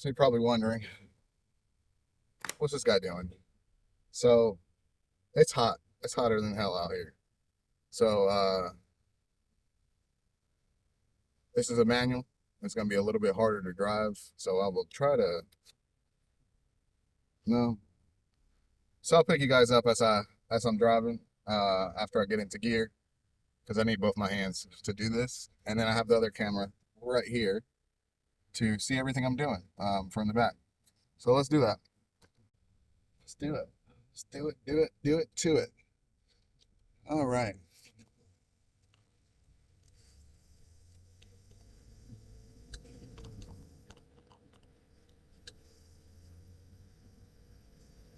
So you're probably wondering, what's this guy doing? So it's hot. It's hotter than hell out here. So this is a manual. It's gonna be a little bit harder to drive. So I will try to no. So I'll pick you guys up as I'm driving after I get into gear because I need both my hands to do this, and then I have the other camera right here to see everything I'm doing from the back. So let's do that. Let's do it. Let's do it. Do it. Do it to it. All right.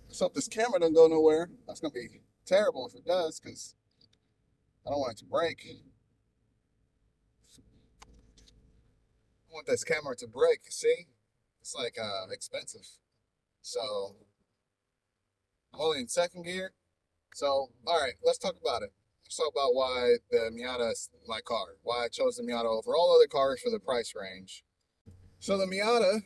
Let's hope this camera don't go nowhere. That's gonna be terrible if it does, because I don't want it to break. I want this camera to break. See, it's like expensive. So I'm only in second gear. So all right, let's talk about it. Let's talk about why the Miata is my car. Why I chose the Miata over all other cars for the price range. So the Miata,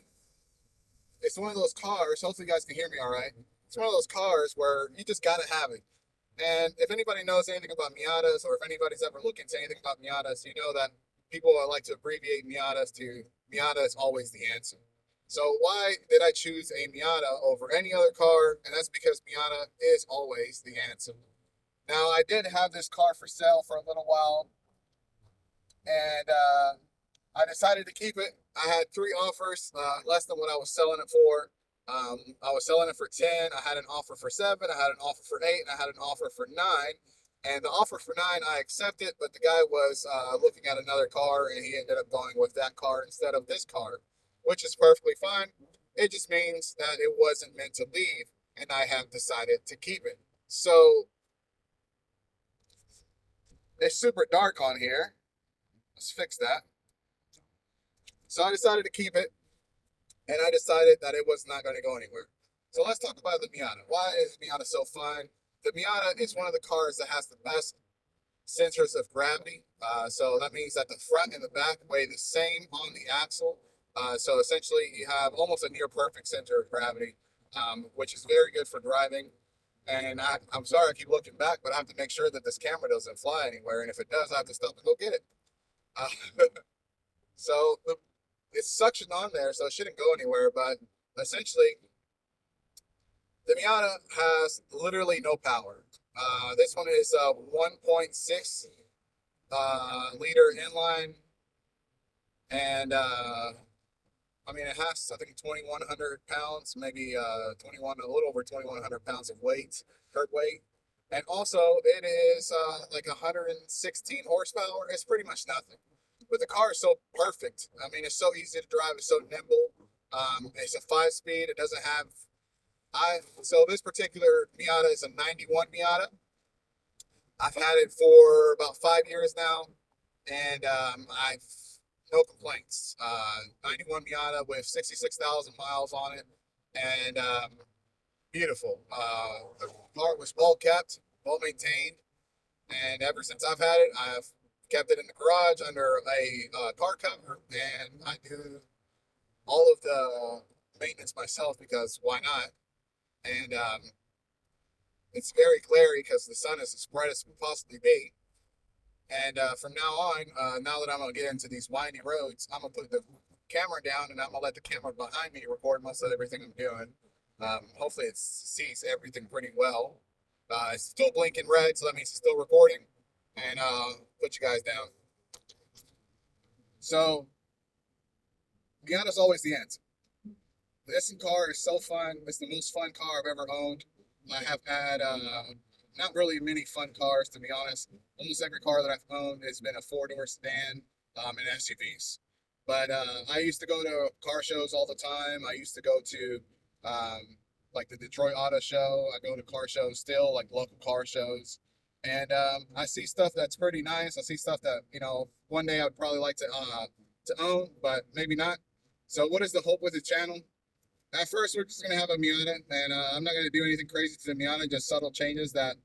it's one of those cars. Hopefully, you guys can hear me all right. It's one of those cars where you just gotta have it. And if anybody knows anything about Miatas, or if anybody's ever looked into anything about Miatas, you know that people like to abbreviate Miatas to Miata is always the answer. So why did I choose a Miata over any other car? And that's because Miata is always the answer. Now I did have this car for sale for a little while, and I decided to keep it. I had three offers, less than what I was selling it for. I was selling it for 10. I had an offer for 7. I had an offer for 8. And I had an offer for 9. And the offer for 9 I accepted, but the guy was looking at another car, and he ended up going with that car instead of this car, which is perfectly fine. It just means that it wasn't meant to leave, and I have decided to keep it. So it's super dark on here. Let's fix that. So I decided to keep it, and I decided that it was not going to go anywhere. So let's talk about the Miata. Why is Miata so fun? The Miata is one of the cars that has the best centers of gravity. So that means that the front and the back weigh the same on the axle. So essentially, you have almost a near perfect center of gravity, which is very good for driving. And I'm sorry I keep looking back, but I have to make sure that this camera doesn't fly anywhere. And if it does, I have to stop and go get it. Uh, so it's suction on there, so it shouldn't go anywhere. But essentially, the Miata has literally no power. This one is a 1.6 liter inline, and I mean, it has, I think, 2,100 pounds, maybe 21, a little over 2,100 pounds of weight, hurt weight. And also, it is like 116 horsepower. It's pretty much nothing. But the car is so perfect. I mean, it's so easy to drive. It's so nimble. It's a 5-speed. It doesn't have, so this particular Miata is a 91 Miata. I've had it for about 5 years now, and I've no complaints. 91 Miata with 66,000 miles on it, and beautiful. The car was well kept, well maintained, and ever since I've had it, I've kept it in the garage under a car cover, and I do all of the maintenance myself because why not? And it's very glary because the sun is as bright as it can possibly be. And from now on, now that I'm gonna get into these windy roads, I'm gonna put the camera down, and I'm gonna let the camera behind me record most of everything I'm doing. Hopefully it sees everything pretty well. It's still blinking red, so that means it's still recording. And put you guys down. So Miata's always the answer. This car is so fun. It's the most fun car I've ever owned. I have had not really many fun cars, to be honest. Almost every car that I've owned has been a four-door sedan and SUVs. But I used to go to car shows all the time. I used to go to like the Detroit Auto Show. I go to car shows still, like local car shows. And I see stuff that's pretty nice. I see stuff that, one day I'd probably like to own, but maybe not. So what is the hope with the channel? At first, we're just going to have a Miata, and I'm not going to do anything crazy to the Miata, just subtle changes that,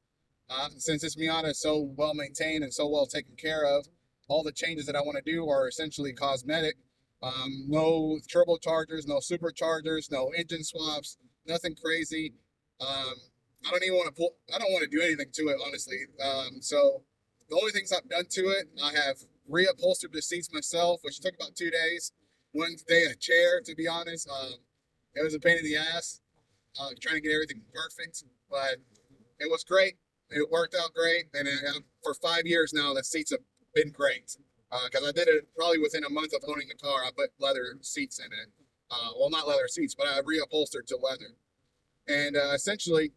since this Miata is so well maintained and so well taken care of, all the changes that I want to do are essentially cosmetic. No turbochargers, no superchargers, no engine swaps, nothing crazy. Um, I don't even want to pull. I don't want to do anything to it, honestly. So the only things I've done to it, I have reupholstered the seats myself, which took about 2 days. One day a chair, to be honest. It was a pain in the ass trying to get everything perfect, but it was great. It worked out great, and for 5 years now, the seats have been great. Because I did it probably within a month of owning the car. I put leather seats in it. Well, not leather seats, but I reupholstered to leather. And essentially,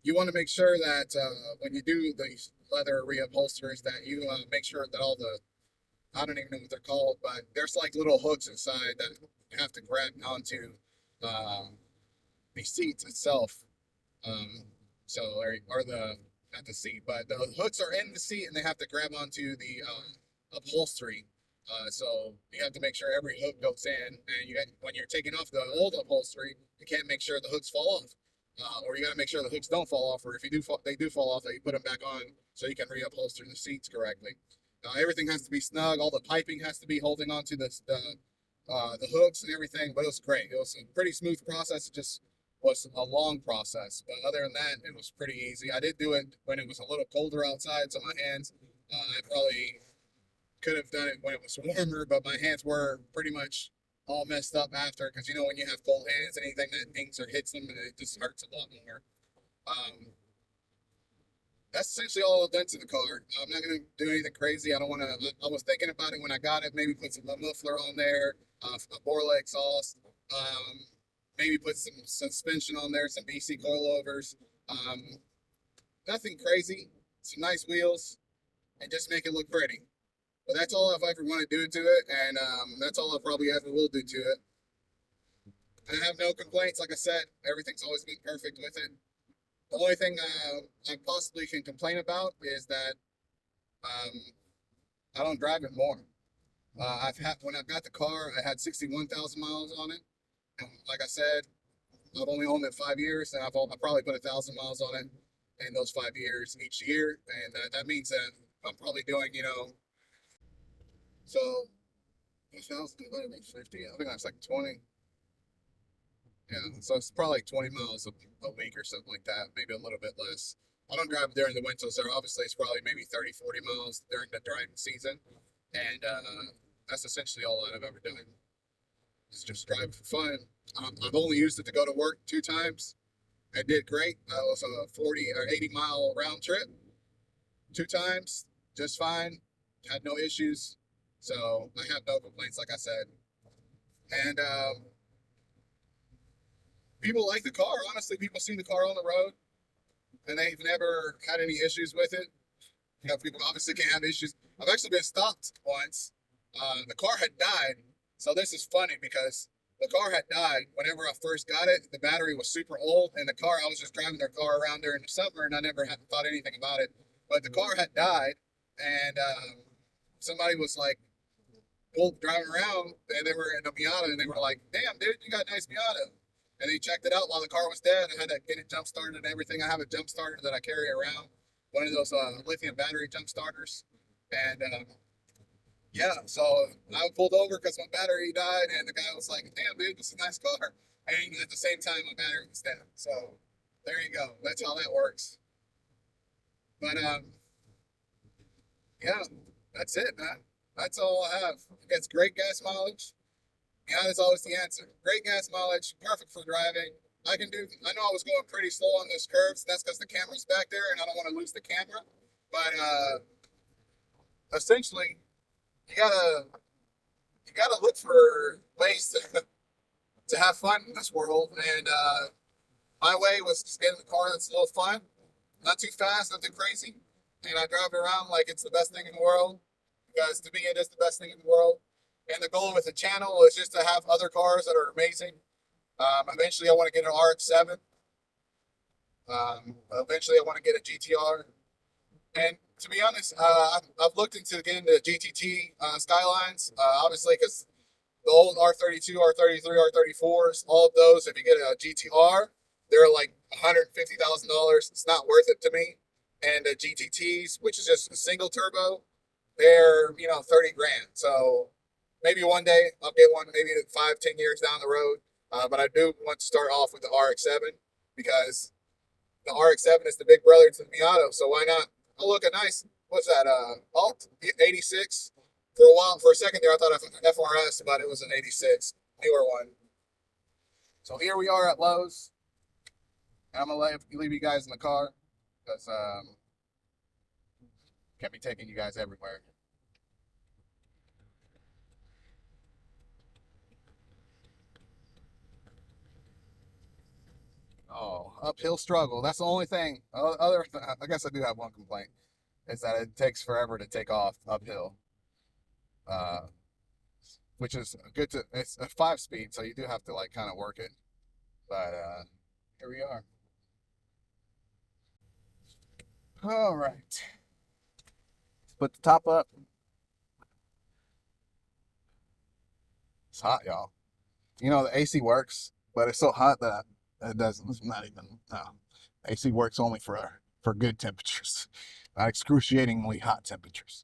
you want to make sure that when you do the leather reupholsters, that you make sure that all the I don't even know what they're called, but there's like little hooks inside that you have to grab onto um, the seats itself. Um, or the not the seat, but the hooks are in the seat and they have to grab onto the upholstery. So you have to make sure every hook goes in, and when you're taking off the old upholstery, you can't make sure the hooks fall off, or you got to make sure the hooks don't fall off, or if you do fall, they do fall off, that you put them back on so you can reupholster the seats correctly. Everything has to be snug. All the piping has to be holding onto the hooks and everything. But it was great. It was a pretty smooth process. It just was a long process, but other than that, it was pretty easy. I did do it when it was a little colder outside, so my hands, I probably could have done it when it was warmer, but my hands were pretty much all messed up after, because you know when you have cold hands, anything that dings or hits them, it just hurts a lot more. Um, that's essentially all I've done to the car. I'm not gonna do anything crazy. I don't want to. I was thinking about it when I got it. Maybe put some muffler on there, a Borla exhaust. Maybe put some suspension on there, some BC coilovers. Um, Nothing crazy. Some nice wheels, and just make it look pretty. But that's all I've ever wanted to do to it, and that's all I probably ever will do to it. I have no complaints. Like I said, everything's always been perfect with it. The only thing I possibly can complain about is that um, I don't drive it more. I've had when I got the car, I had 61,000 miles on it, and like I said, I've only owned it 5 years, and I probably put 1,000 miles on it in those 5 years each year, and that means that I'm probably doing, so 1,000 divided by 50. I think that's like 20. Yeah, so it's probably like 20 miles a week or something like that, maybe a little bit less. I don't drive during the winter, so obviously it's probably maybe 30, 40 miles during the driving season. And that's essentially all that I've ever done. Is just drive for fun. I've only used it to go to work 2 times. I did great. That was a 40 or 80-mile round trip 2 times, just fine. Had no issues. So I have no complaints, like I said. And people like the car. Honestly, people see the car on the road and they've never had any issues with it. People obviously can't have issues. I've actually been stopped once. The car had died. So this is funny because the car had died whenever I first got it. The battery was super old, and the car, I was just driving their car around during the summer, and I never had thought anything about it. But the car had died, and somebody was like, driving around, and they were in a Miata, and they were like, "Damn, dude, you got a nice Miata." And they checked it out while the car was dead. I had to get it jump started and everything. I have a jump starter that I carry around, one of those lithium battery jump starters, and yeah, so I pulled over because my battery died, and the guy was like, "Damn, dude, this is a nice car." And at the same time, my battery was dead. So there you go. That's how that works. But yeah, that's it, man. That's all I have. It gets great gas mileage. Yeah, that's always the answer. Great gas mileage, perfect for driving. I know I was going pretty slow on those curves. That's because the camera's back there and I don't want to lose the camera. But essentially, you gotta you gotta look for ways to have fun in this world. And my way was just get in the car that's a little fun, not too fast, not too crazy. And I drive it around like it's the best thing in the world, because to me it is the best thing in the world. And the goal with the channel is just to have other cars that are amazing. Eventually, I want to get an RX7. Eventually, I want to get a GTR. And to be honest, I've looked into getting the GTT Skylines, obviously, because the old R32, R33, R34s, all of those, if you get a GTR, they're like $150,000. It's not worth it to me. And the GTTs, which is just a single turbo, they're 30 grand. So maybe one day I'll get one, maybe 5, 10 years down the road. But I do want to start off with the RX-7 because the RX-7 is the big brother to the Miata. So why not? Oh, look, a nice, what's that? Alt 86. For a second there, I thought it was an FRS, but it was an 86, newer one. So here we are at Lowe's. I'm gonna leave you guys in the car because can't be taking you guys everywhere. Oh, uphill struggle. That's the only thing. I guess I do have one complaint. Is that it takes forever to take off uphill. Uh, which is good to. It's a 5 speed, so you do have to like kind of work it. But here we are. All right. Put the top up. It's hot, y'all. You know the AC works, but it's so hot that it doesn't. It's not even. No, AC works only for good temperatures, not excruciatingly hot temperatures.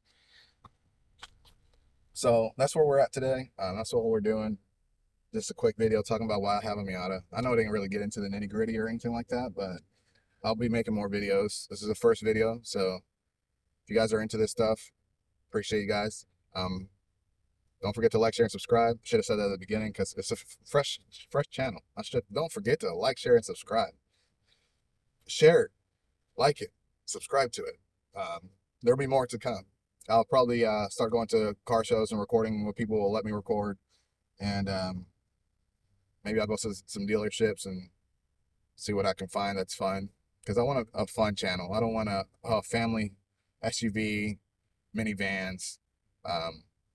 So that's where we're at today. That's what we're doing. Just a quick video talking about why I have a Miata. I know I didn't really get into the nitty gritty or anything like that, but I'll be making more videos. This is the first video, so if you guys are into this stuff, appreciate you guys. Don't forget to like, share, and subscribe. Should have said that at the beginning because it's a fresh channel. Don't forget to like, share, and subscribe. Share it, like it, subscribe to it. There'll be more to come. I'll probably start going to car shows and recording what people will let me record, and maybe I'll go to some dealerships and see what I can find that's fun. Because I want a fun channel. I don't want a family SUV, minivans,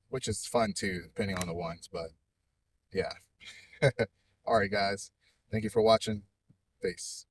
which is fun too, depending on the ones. But yeah. All right, guys. Thank you for watching. Peace.